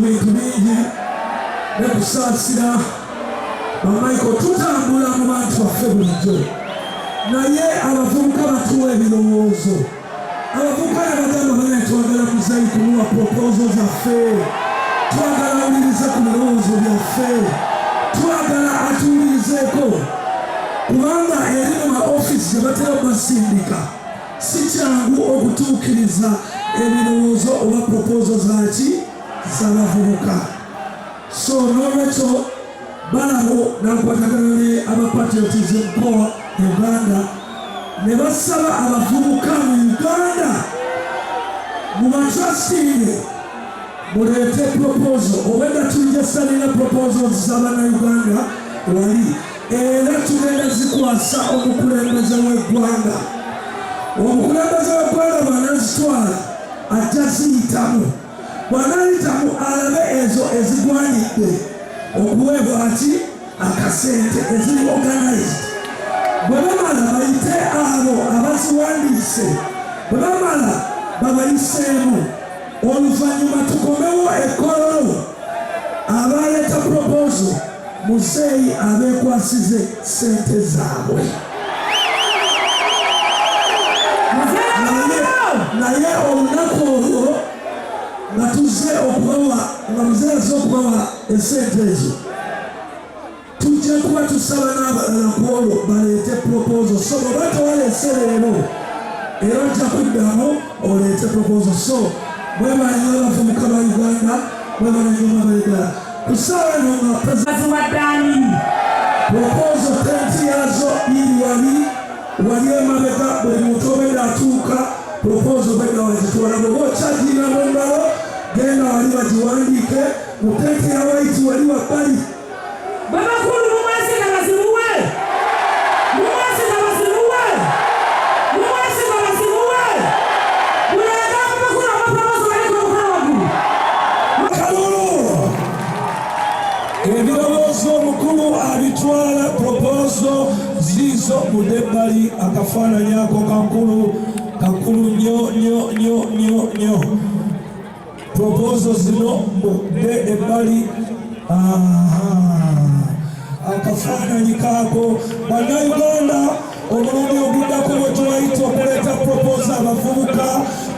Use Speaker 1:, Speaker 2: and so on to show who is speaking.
Speaker 1: bintu bingi ne kusaasira bamaiko tutambula mu bantu baffe bulijjo naye abavubuka batuwa ebirowoozo abavubuka ne bagamba banaye twagala kuzayi kumuwa propozo zaffe twagala awulirize ku birowoozo byaffe twagala atuwulirizeeko kubanga eri mu maofisi gye batera basindika si kyangu okutuukiriza ebirowoozo oba propozo zaki z'abavubuka so n'olwekyo balabo n'akwatagana ne abapatriotism corps Uganda ne basaba abavubuka mu Uganda mu batrustinge muleete propozo obwedda tujja salira propozo z'abannayuganda wali era tugenda zikwasa omukulembeze w'eggwanga omukulembeze w'eggwanga bw'anazitwala ajja ziyitamu bw'anayitamu alabe ezo ezigwanidde okuweebwa ati akasente eziri organized bwe bamala bayite abo abaziwandiise bwe bamala babayiseemu oluvannyuma tukomewo ekkololo abaleeta propozo muzeeyi abeekwasize sente zaabwe naye olunaku olwo nga tuzze okubawa nga muzeeyi azze okubawa esente ezo tujja kuba tusaba n'abalala ku olwo baleete propozo so bw'oba tewaleese leero era ojja kuddamu oleete propozo so mwebalanyo abavubuka ba Uganda mwebalanyo abaigala ku ssaawa eno nga
Speaker 2: presidenti
Speaker 1: propozo tenti yazo iri wali emabega buli muntu obedda atuuka propozo bedda wagitwala bw'oba okyagirina mu ngalo genda wali bagiwandiike mu tenti ya waiti wali wabbali
Speaker 2: babakulu mumwesiga basibuwe mumwesiga basibuwe mumwesiga basibuwe mulega babakulu abapropozo baliko omukono
Speaker 1: kalulu ebirowoozo omukulu abitwala propozo ziizo mudde ebbali akafaananyi ako kankulu nnyo propozo zino mudde ebbali akafaananyi kaako bannayuganda omulundi oguddako bwe tubayita okuleeta propozo abavubuka